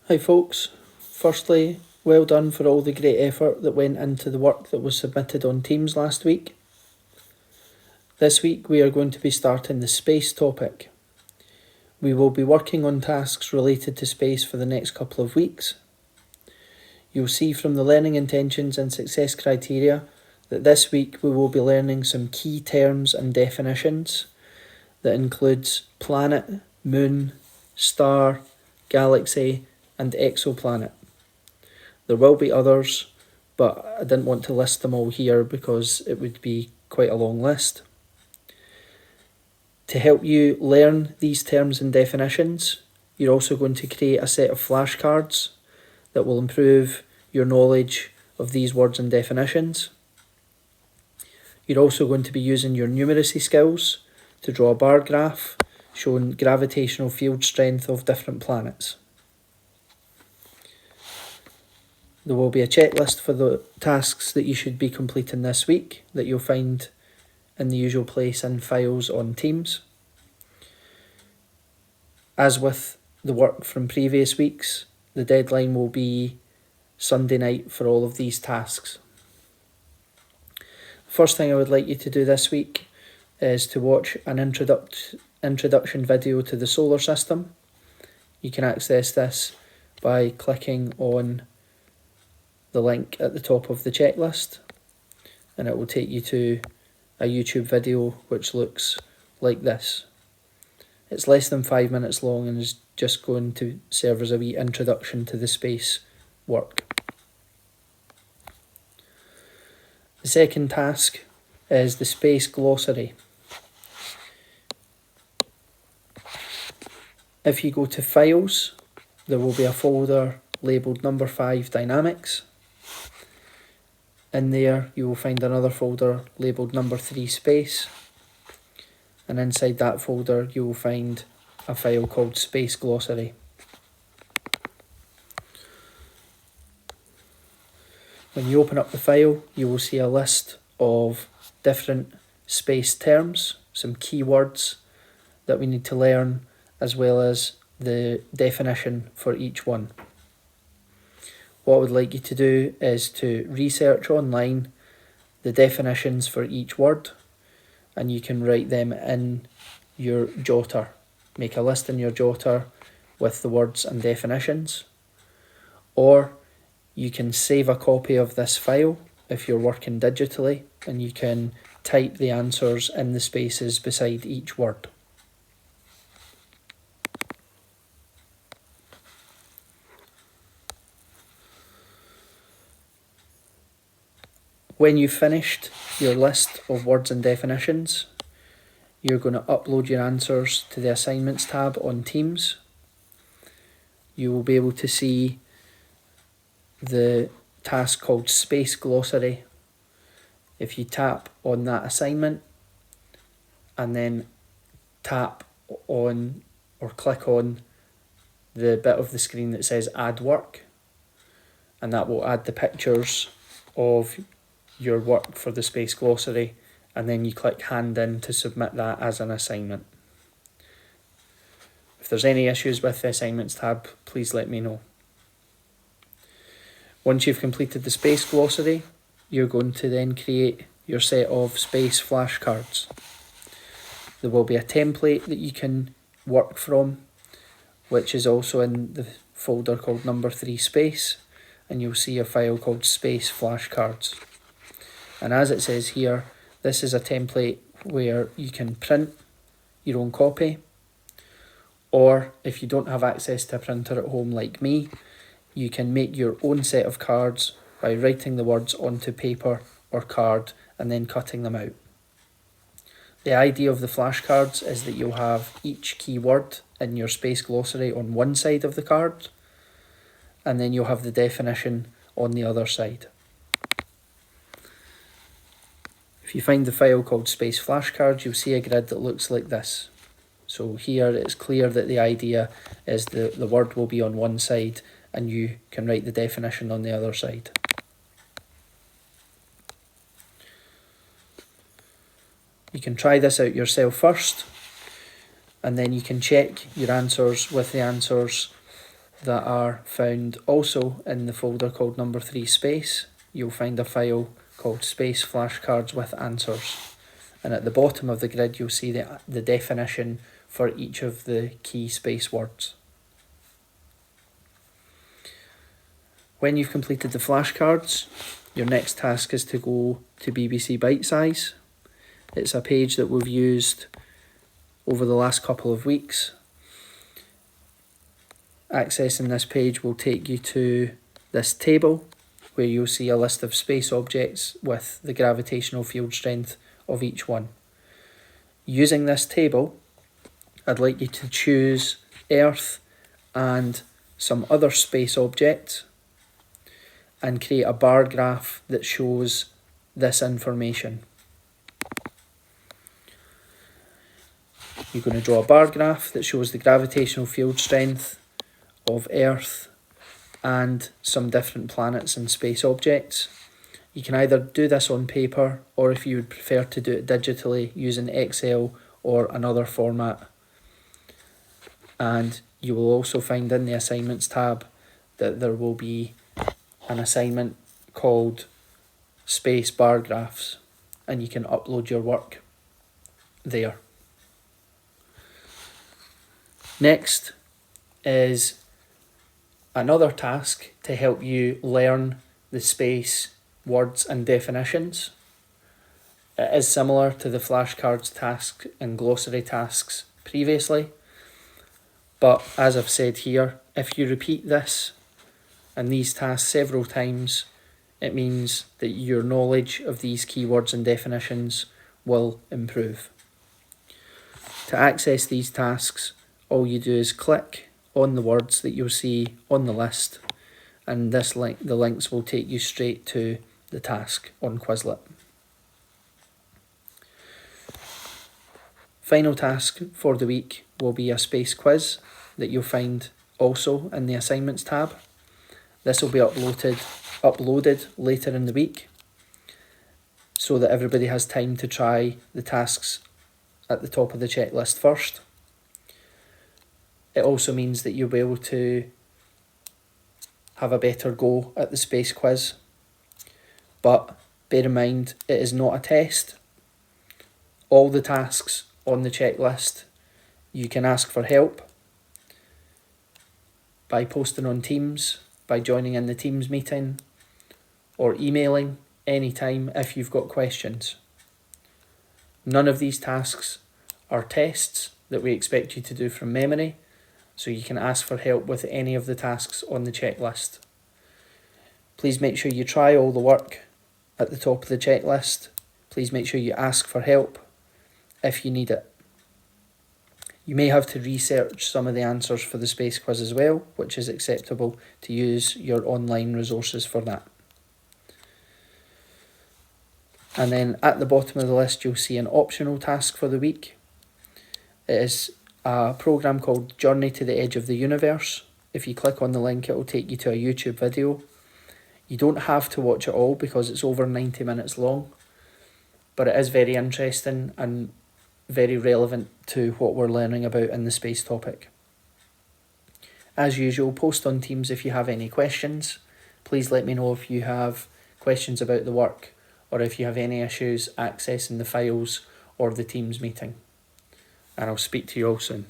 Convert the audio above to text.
Hi folks, firstly, well done for all the great effort that went into the work that was submitted on Teams last week. This week we are going to be starting the space topic. We will be working on tasks related to space for the next couple of weeks. You'll see from the learning intentions and success criteria that this week we will be learning some key terms and definitions that includes planet, moon, star, galaxy, and exoplanet. There will be others, but I didn't want to list them all here because it would be quite a long list. To help you learn these terms and definitions, you're also going to create a set of flashcards that will improve your knowledge of these words and definitions. You're also going to be using your numeracy skills to draw a bar graph showing gravitational field strength of different planets. There will be a checklist for the tasks that you should be completing this week that you'll find in the usual place in files on Teams. As with the work from previous weeks, the deadline will be Sunday night for all of these tasks. First thing I would like you to do this week is to watch an introduction video to the solar system. You can access this by clicking on the link at the top of the checklist, and it will take you to a YouTube video which looks like this. It's less than 5 minutes long and is just going to serve as a wee introduction to the space work. The second task is the space glossary. If you go to Files, there will be a folder labelled number 5 Dynamics. In there you will find another folder labelled number 3 Space, and inside that folder you will find a file called Space Glossary. When you open up the file, you will see a list of different space terms, some keywords that we need to learn, as well as the definition for each one. What I would like you to do is to research online the definitions for each word, and you can write them in your jotter. Make a list in your jotter with the words and definitions. Or you can save a copy of this file if you're working digitally, and you can type the answers in the spaces beside each word. When you've finished your list of words and definitions, you're going to upload your answers to the Assignments tab on Teams. You will be able to see the task called Space Glossary. If you tap on that assignment and then tap on or click on the bit of the screen that says Add Work, and that will add the pictures of your work for the Space Glossary, and then you click Hand In to submit that as an assignment. If there's any issues with the Assignments tab, please let me know. Once you've completed the Space Glossary, you're going to then create your set of space flashcards. There will be a template that you can work from, which is also in the folder called number 3 Space, and you'll see a file called Space Flashcards. And as it says here, this is a template where you can print your own copy, or if you don't have access to a printer at home like me, you can make your own set of cards by writing the words onto paper or card and then cutting them out. The idea of the flashcards is that you'll have each keyword in your space glossary on one side of the card, and then you'll have the definition on the other side. If you find the file called Space Flashcards, you'll see a grid that looks like this. So here it's clear that the idea is the word will be on one side and you can write the definition on the other side. You can try this out yourself first, and then you can check your answers with the answers that are found also in the folder called number 3 space. You'll find a file called space flashcards with answers. And at the bottom of the grid you'll see the definition for each of the key space words. When you've completed the flashcards, your next task is to go to BBC Bitesize. It's a page that we've used over the last couple of weeks. Accessing this page will take you to this table where you'll see a list of space objects with the gravitational field strength of each one. Using this table, I'd like you to choose Earth and some other space objects and create a bar graph that shows this information. You're going to draw a bar graph that shows the gravitational field strength of Earth and some different planets and space objects. You can either do this on paper, or if you would prefer to do it digitally, using Excel or another format. And you will also find in the assignments tab that there will be an assignment called space bar graphs, and you can upload your work there. Next is another task to help you learn the space words and definitions. It is similar to the flashcards task and glossary tasks previously, but as I've said here, if you repeat this and these tasks several times, it means that your knowledge of these keywords and definitions will improve. To access these tasks, all you do is click on the words that you'll see on the list, and the links will take you straight to the task on Quizlet. Final task for the week will be a space quiz that you'll find also in the assignments tab. This will be uploaded later in the week so that everybody has time to try the tasks at the top of the checklist first. It also means that you'll be able to have a better go at the space quiz. But bear in mind, it is not a test. All the tasks on the checklist, you can ask for help by posting on Teams, by joining in the Teams meeting, or emailing anytime if you've got questions. None of these tasks are tests that we expect you to do from memory, so you can ask for help with any of the tasks on the checklist. Please make sure you try all the work at the top of the checklist. Please make sure you ask for help if you need it. You may have to research some of the answers for the space quiz as well, which is acceptable to use your online resources for that. And then at the bottom of the list, you'll see an optional task for the week. It is a program called Journey to the Edge of the Universe. If you click on the link, it will take you to a YouTube video. You don't have to watch it all because it's over 90 minutes long, but it is very interesting and very relevant to what we're learning about in the space topic. As usual, post on Teams if you have any questions. Please let me know if you have questions about the work or if you have any issues accessing the files or the Teams meeting. And I'll speak to you all soon.